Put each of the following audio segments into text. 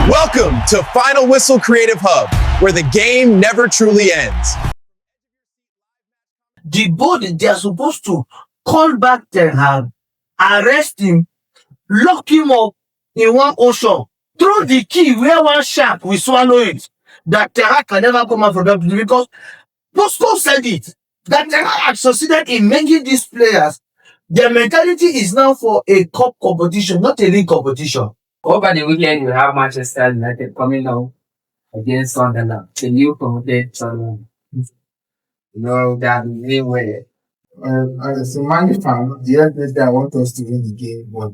Welcome to Final Whistle Creative Hub, where the game never truly ends. The board, they are supposed to call back Ten Hag, arrest him, lock him up in one ocean, throw the key where one shark will swallow it, that Ten Hag can never come out from that place, because Bosco said it, that Ten Hag had succeeded in making these players. Their mentality is now for a cup competition, not a league competition. Over the weekend, we have Manchester United coming down against Sunderland, the new promoted Sunderland. That really well. As a Man fan, definitely I want us to win the game, but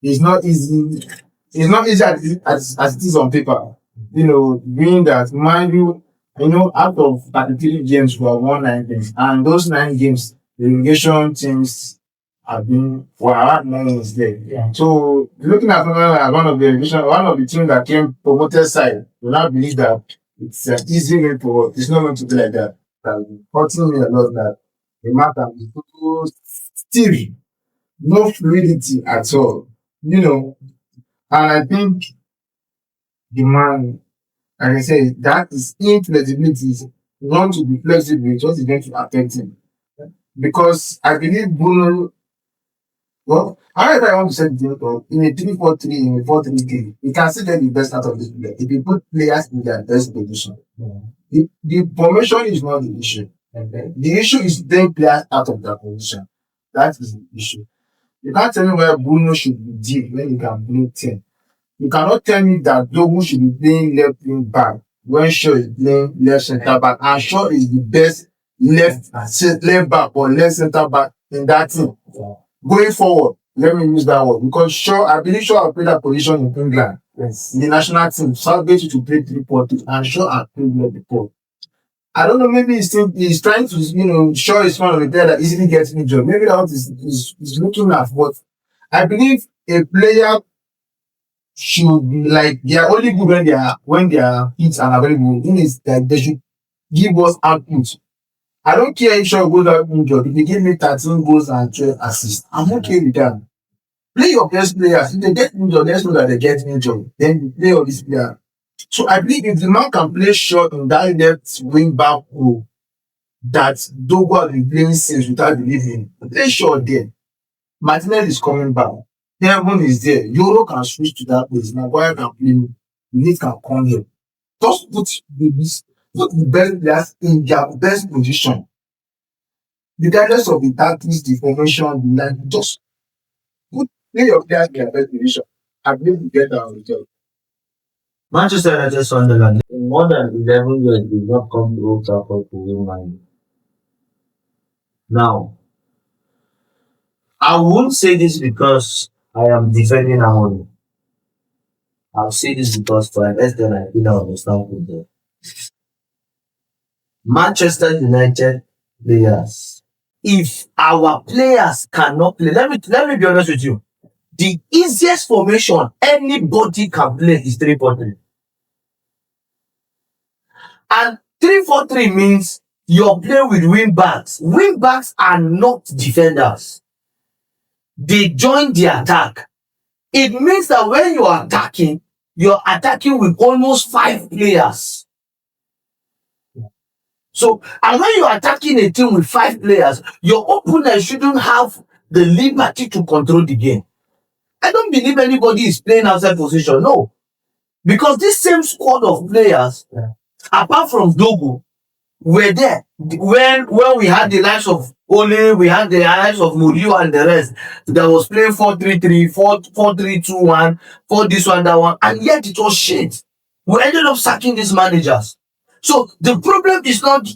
it's not easy. It's not easy as it is on paper. Being that Man U, out of 33 games, we have won 9 games, and those 9 games, the relegation teams have been had 9 games there. Yeah. So looking at one of the teams that came promoted side, we now believe that it's an easy way for us. It's not going to be like that. Hurting me a lot that the matter is so still no fluidity at all. And I think the man, like I say, that is inflexibility. We want to be flexible, it's what is going to affect him. Because I believe Bruno, however I want to say it, in a 3-4-3, in a 4-3-3, you can still get the best out of this player if you put players in their best position. Yeah. The formation is not the issue. Okay. The issue is getting players out of their position. That is the issue. You can't tell me where Bruno should be deep when you can play 10. You cannot tell me that Dogu should be playing left wing back when Shaw is playing left centre back, and Shaw is the best left back or left centre back in that team. Yeah. Going forward, let me use that word, because Shaw, I believe Shaw have played that position in England. Yes. The national team, Southgate to play 3-4-2, and Shaw have played there before. I don't know, maybe he's trying to, Shaw is one of the players that easily gets injured. Maybe that's what he's looking at, but I believe a player should be like, they are only good when they are hits and available. It is that they should give us output. I don't care if Shaw goes out injured. If they give me 13 goals and 12 assists, I'm okay with that. Play your best players. If they get injured, let's know that they get injured. Then you play all these players. So I believe if the man can play short in that left wing back role that Dogo has been playing since without believing, play short there. Martinez is coming back. Heaven is there. Euro can switch to that place. Maguire can play. Nick can come here. Just put the best players in their best position. Regardless of the tactics, the formation, the line, just play your players in their best position. I believe you get that result. Manchester United Sunderland, in more than 11 years, did not come to Old Trafford to win money. Now, I won't say this because I am defending Harmony. I'll say this because for an extent I think I understand football. Manchester United players, if our players cannot play, let me be honest with you. The easiest formation anybody can play is 3-4-3. And 3-4-3 means you're playing with wing backs. Wing backs are not defenders. They join the attack. It means that when you are attacking with almost 5 players. So, and when you are attacking a team with 5 players, your opponent shouldn't have the liberty to control the game. I don't believe anybody is playing outside position. No. Because this same squad of players, apart from Dogo, were there when we had the likes of Ole, we had the likes of Murillo and the rest that was playing 4-3-3, 4-3-2-1, 4 this one, that one, and yet it was shit. We ended up sacking these managers. So the problem is not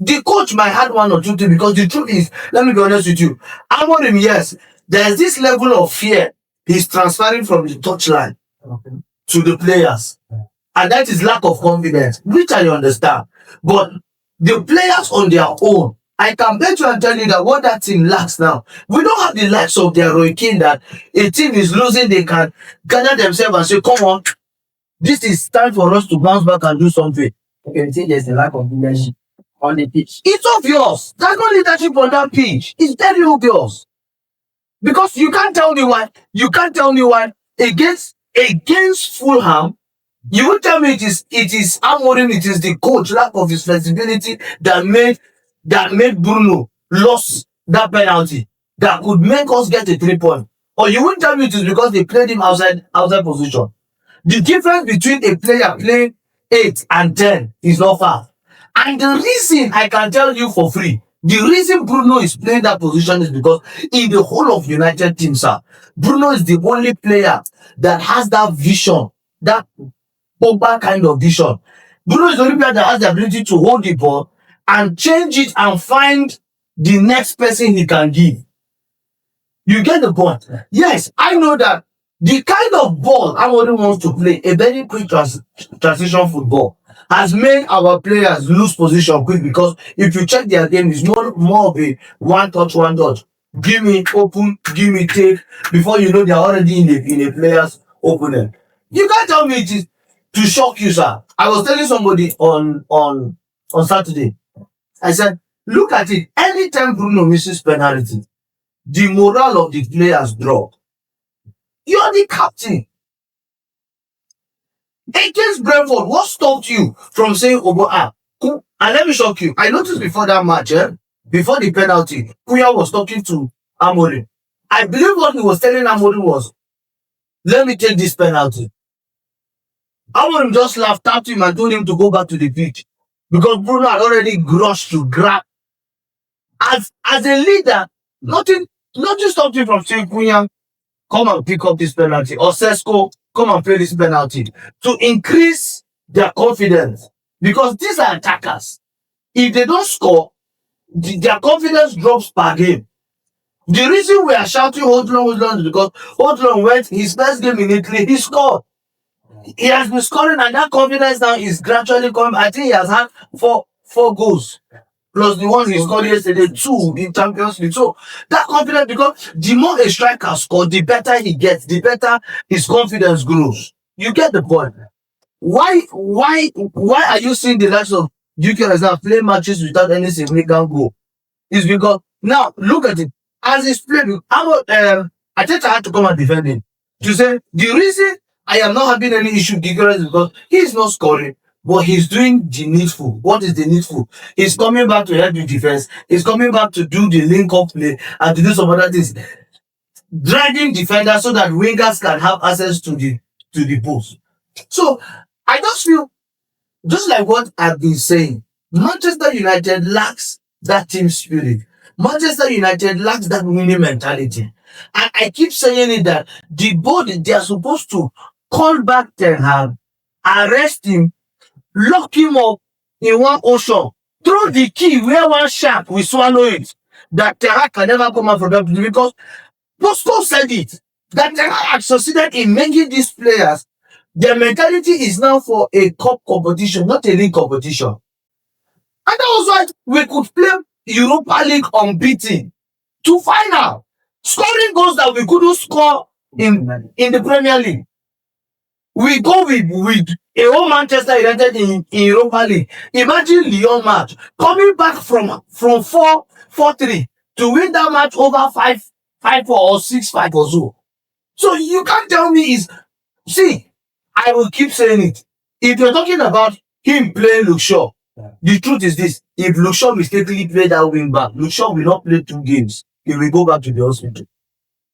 the coach might have 1 or 2 things, because the truth is, let me be honest with you, Amorim, yes, there's this level of fear he's transferring from the touchline to the players. And that is lack of confidence, which I understand. But the players on their own, I can bet you and tell you that what that team lacks now, we don't have the likes of their Roy Keane that a team is losing, they can gather themselves and say, come on, this is time for us to bounce back and do something. Okay, you think there's a lack of leadership on the pitch? It's obvious. There's no leadership on that pitch. It's very obvious. Because you can't tell me why against Fulham, You would tell me it is Amorim, it is the coach, lack of his flexibility that made Bruno lost that penalty that could make us get a 3 point. Or you wouldn't tell me it is because they played him outside position. The difference between a player playing 8 and 10 is not far. And the reason I can tell you for free, the reason Bruno is playing that position is because in the whole of United team, sir, Bruno is the only player that has that vision, that Pogba kind of vision. Bruno is the only player that has the ability to hold the ball and change it and find the next person he can give. You get the point? Yes, I know that the kind of ball Amorim wants to play, a very quick transition football, has made our players lose position quick because if you check their game, it's more of a one touch, one dodge. Give me open, give me take. Before you know, they're already in a player's opponent. You can't tell me it is to shock you, sir. I was telling somebody on Saturday. I said, look at it. Anytime Bruno misses penalty, the morale of the players drop. You're the captain. Against Brentford, what stopped you from saying, cool. And let me shock you. I noticed before that match, before the penalty, Kuya was talking to Amorim. I believe what he was telling Amorim was, let me take this penalty. Amorim just laughed, tapped him and told him to go back to the pitch. Because Bruno had already rushed to grab. As a leader, nothing stopped him from saying, Kuya, come and pick up this penalty. Or Sesko, come and play this penalty. To increase their confidence. Because these are attackers. If they don't score, their confidence drops per game. The reason we are shouting hold on is because Odlon went his first game in Italy, he scored. He has been scoring and that confidence now is gradually coming. I think he has had four goals. Plus the one he scored yesterday, 2 in Champions League. So that confidence, because the more a striker scores, the better he gets, the better his confidence grows. You get the point. Why are you seeing the likes of UK now play matches without any significant goal? It's because now look at it. As he's playing, I think I had to come and defend him. To say the reason I am not having any issue with Giggs is because he's not scoring, but he's doing the needful. What is the needful? He's coming back to help the defense. He's coming back to do the link-up play and to do some other things. Dragging defenders so that wingers can have access to the post. So I just feel, just like what I've been saying, Manchester United lacks that team spirit. Manchester United lacks that winning mentality. And I keep saying it that the board, they are supposed to call back Ten Hag, arrest him, lock him up in one ocean, throw the key where one shark will swallow it, that Ten Hag can never come out from that, because Bosco said it, that Ten Hag had succeeded in making these players, their mentality is now for a cup competition, not a league competition. And that was why we could play Europa League unbeaten to final, scoring goals that we couldn't score in the Premier League. We go with a whole Manchester United in Europa League. Imagine Lyon match coming back from 4-3 to win that match over 5-4 or 6-5 or so. So you can't tell me see, I will keep saying it. If you're talking about him playing Luke Shaw, the truth is this: if Luke Shaw mistakenly played that wing back, Luke Shaw will not play 2 games. He will go back to the hospital.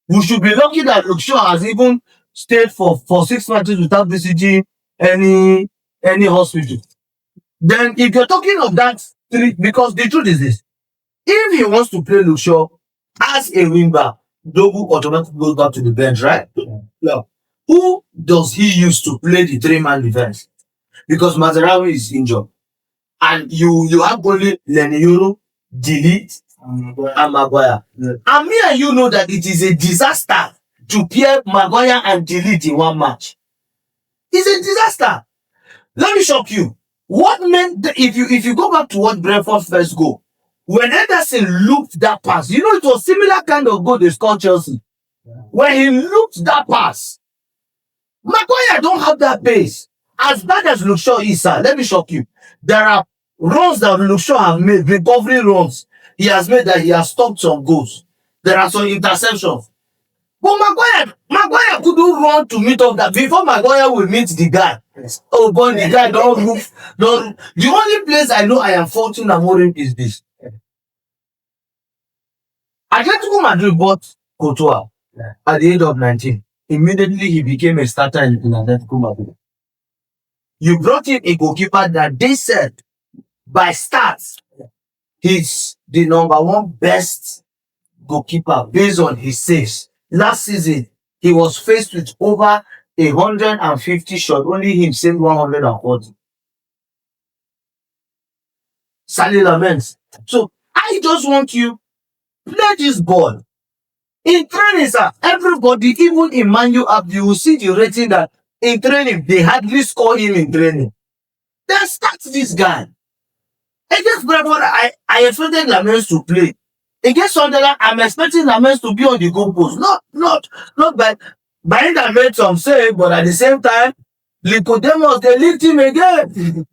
We should be lucky that Luke Shaw has even stayed for 6 matches without visiting any hospital. Then if you're talking of that 3, because the truth is this: if he wants to play Luke Shaw as a wing back, Dogu automatically goes back to the bench, right? Yeah. Who does he use to play the 3-man defense? Because Mazarawi is injured. And you have only Lenioro, Delete, and Maguire. Yeah. And me and you know that it is a disaster to pair Maguire and Delete in one match. It's a disaster. Let me shock you. What meant if you go back to what Brentford's first goal, when Henderson looked that pass, you know it was similar kind of goal they scored Chelsea. Yeah. When he looked that pass, Maguire don't have that pace. As bad as Luke Shaw is, sir, let me shock you. There are runs that Luke Shaw have made, recovery runs he has made that he has stopped some goals. There are some interceptions. But Maguire couldn't run to meet up that before Maguire will meet the guy. Oh, but the guy don't move. Don't. The only place I know I am faulting Amorim is this. Atletico Madrid bought Courtois at the age of 19. Immediately he became a starter in Atletico Madrid. You brought in a goalkeeper that they said by stats he's the number one best goalkeeper based on his saves. Last season, he was faced with over 150 shots. Only him saved 140. Sally laments. So I just want you play this ball. In training, sir, everybody, even in Man U app, you will see the rating that in training, they hardly score him in training. Then start this guy. Against Brentford, I expected Lamens to play. Against Sunderland, I'm expecting Lamens to be on the goalpost. Not by that made some save, but at the same time, Nicodemus, they lift him again.